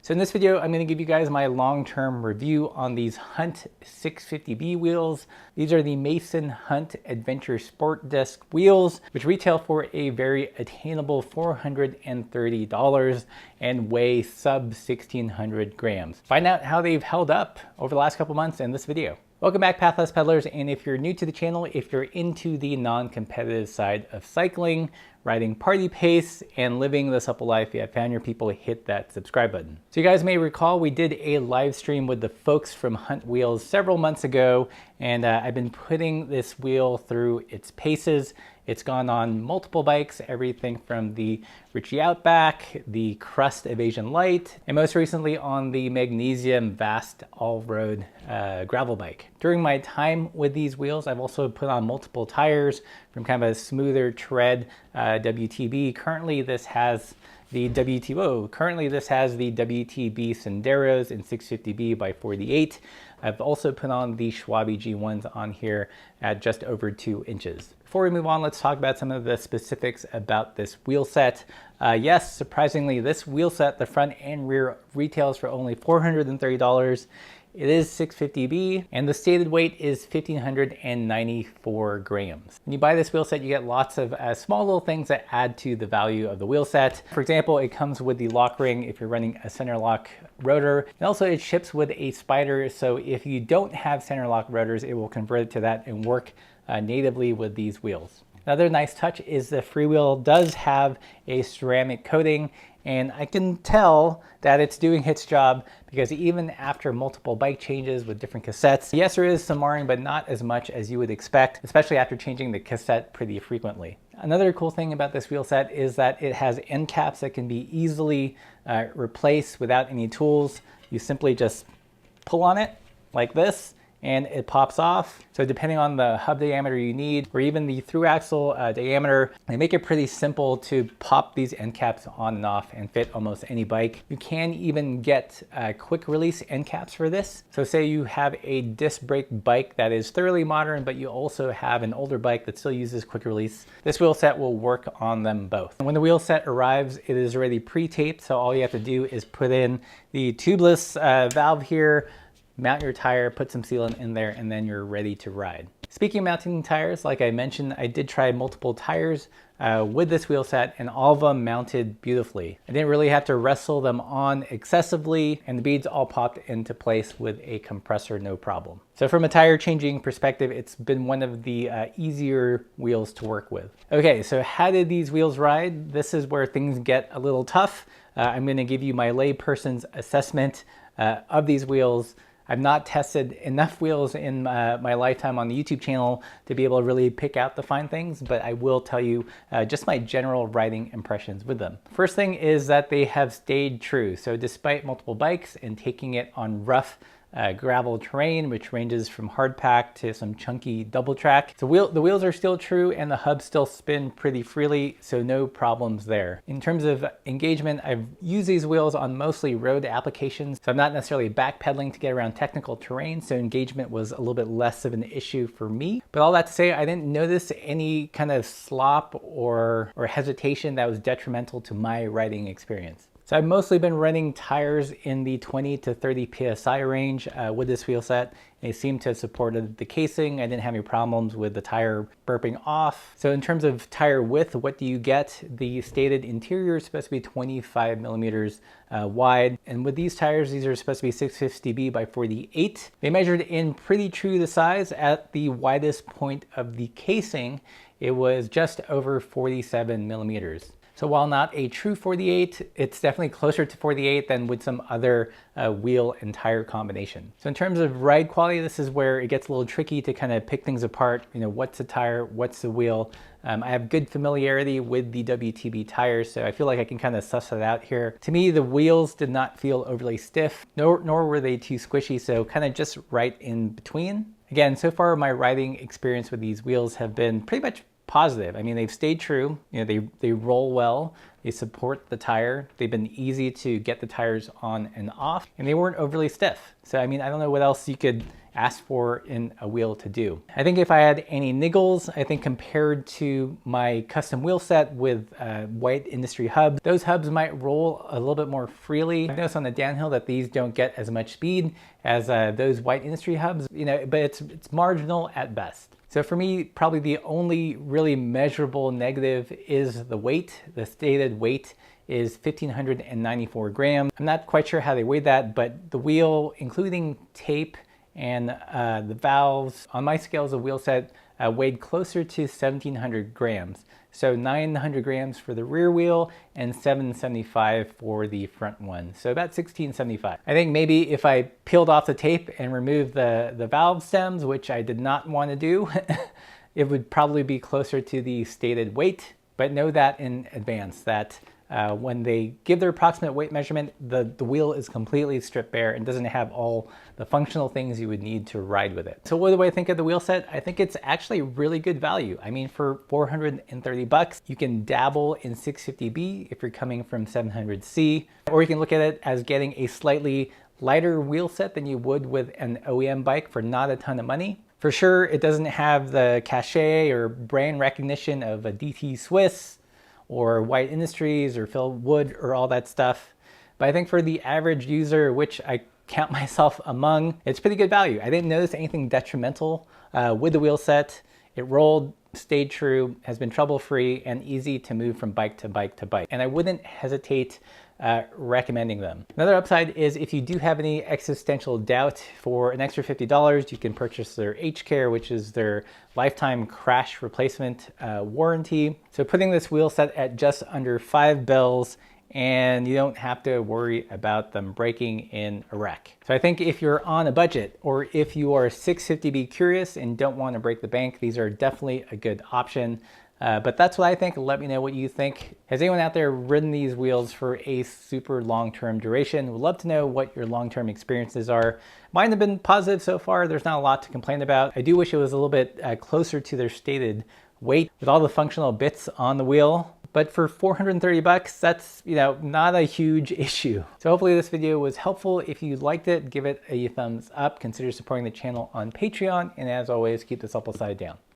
So in this video, I'm going to give you guys my long-term review on these Hunt 650B wheels. These are the Mason Hunt Adventure Sport Disc wheels, which retail for a very attainable $430 and weigh sub 1,600 grams. Find out how they've held up over the last couple months in this video. Welcome back, Pathless Peddlers, and if you're new to the channel, if you're into the non-competitive side of cycling, riding party pace, and living the supple life, you have found your people, hit that subscribe button. So you guys may recall we did a live stream with the folks from Hunt Wheels several months ago, and I've been putting this wheel through its paces. It's gone on multiple bikes, everything from the Ritchie Outback, the Crust Evasion Light, and most recently on the Magnesium Vast all-road gravel bike. During my time with these wheels, I've also put on multiple tires from kind of a smoother tread WTB. Currently this has the WTB Senderos in 650B by 48. I've also put on the Schwalbe G1s on here at just over 2 inches. Before we move on, let's talk about some of the specifics about this wheel set. Yes, surprisingly, this wheel set, the front and rear, retails for only $430. It is 650B, and the stated weight is 1,594 grams. When you buy this wheel set, you get lots of small little things that add to the value of the wheel set. For example, it comes with the lock ring if you're running a center lock rotor, and also it ships with a spider, so if you don't have center lock rotors, it will convert it to that and work natively with these wheels. Another nice touch is the freewheel does have a ceramic coating, and I can tell that it's doing its job because even after multiple bike changes with different cassettes, yes, there is some marring, but not as much as you would expect, especially after changing the cassette pretty frequently. Another cool thing about this wheel set is that it has end caps that can be easily replaced without any tools. You simply just pull on it like this, and it pops off. So depending on the hub diameter you need, or even the through axle diameter, they make it pretty simple to pop these end caps on and off and fit almost any bike. You can even get quick release end caps for this. So say you have a disc brake bike that is thoroughly modern, but you also have an older bike that still uses quick release. This wheel set will work on them both. And when the wheel set arrives, it is already pre-taped, so all you have to do is put in the tubeless valve here, mount your tire, put some sealant in there, and then you're ready to ride. Speaking of mounting tires, like I mentioned, I did try multiple tires with this wheel set, and all of them mounted beautifully. I didn't really have to wrestle them on excessively, and the beads all popped into place with a compressor, no problem. So from a tire changing perspective, it's been one of the easier wheels to work with. Okay, so how did these wheels ride? This is where things get a little tough. I'm gonna give you my layperson's assessment of these wheels. I've not tested enough wheels in my lifetime on the YouTube channel to be able to really pick out the fine things, but I will tell you just my general riding impressions with them. First thing is that they have stayed true. So despite multiple bikes and taking it on rough gravel terrain, which ranges from hard pack to some chunky double track. So the wheels are still true and the hubs still spin pretty freely, so no problems there. In terms of engagement, I've used these wheels on mostly road applications, so I'm not necessarily backpedaling to get around technical terrain, so engagement was a little bit less of an issue for me. But all that to say, I didn't notice any kind of slop or hesitation that was detrimental to my riding experience. So I've mostly been running tires in the 20 to 30 PSI range with this wheel set. They seem to have supported the casing. I didn't have any problems with the tire burping off. So in terms of tire width, what do you get? The stated interior is supposed to be 25 millimeters wide. And with these tires, these are supposed to be 650B by 48. They measured in pretty true to size. At the widest point of the casing, it was just over 47 millimeters. So while not a true 48, it's definitely closer to 48 than with some other wheel and tire combination. So in terms of ride quality, this is where it gets a little tricky to kind of pick things apart. You know, what's the tire, what's the wheel? I have good familiarity with the WTB tires, so I feel like I can kind of suss it out here. To me, the wheels did not feel overly stiff, nor were they too squishy, so kind of just right in between. Again, so far my riding experience with these wheels have been pretty much positive. I mean, they've stayed true. You know, they roll well. They support the tire. They've been easy to get the tires on and off, and they weren't overly stiff. So, I mean, I don't know what else you could ask for in a wheel to do. I think if I had any niggles, I think compared to my custom wheel set with White Industry hubs, those hubs might roll a little bit more freely. I've noticed on the downhill that these don't get as much speed as those White Industry hubs, but it's marginal at best. So for me, probably the only really measurable negative is the weight. The stated weight is 1,594 grams. I'm not quite sure how they weighed that, but the wheel, including tape and the valves, on my scales of wheel set, weighed closer to 1,700 grams. So 900 grams for the rear wheel and 775 for the front one. So about 1675. I think maybe if I peeled off the tape and removed the valve stems, which I did not want to do, it would probably be closer to the stated weight. But know that in advance that when they give their approximate weight measurement, the wheel is completely stripped bare and doesn't have all the functional things you would need to ride with it. So what do I think of the wheel set? I think it's actually really good value. I mean, for 430 bucks, you can dabble in 650B if you're coming from 700C, or you can look at it as getting a slightly lighter wheel set than you would with an OEM bike for not a ton of money. For sure, it doesn't have the cachet or brand recognition of a DT Swiss or White Industries or Phil Wood or all that stuff. But I think for the average user, which I count myself among, it's pretty good value. I didn't notice anything detrimental with the wheel set. It rolled, stayed true, has been trouble-free and easy to move from bike to bike to bike. And I wouldn't hesitate recommending them. Another upside is if you do have any existential doubt, for an extra $50, you can purchase their H-Care, which is their lifetime crash replacement warranty. So putting this wheel set at just under 5 bells, and you don't have to worry about them breaking in a wreck. So I think if you're on a budget, or if you are 650B curious and don't want to break the bank, these are definitely a good option. But that's what I think. Let me know what you think. Has anyone out there ridden these wheels for a super long-term duration? Would love to know what your long-term experiences are. Mine have been positive so far. There's not a lot to complain about. I do wish it was a little bit closer to their stated weight with all the functional bits on the wheel. But for 430 bucks, that's, not a huge issue. So hopefully this video was helpful. If you liked it, give it a thumbs up. Consider supporting the channel on Patreon. And as always, keep the supple side down.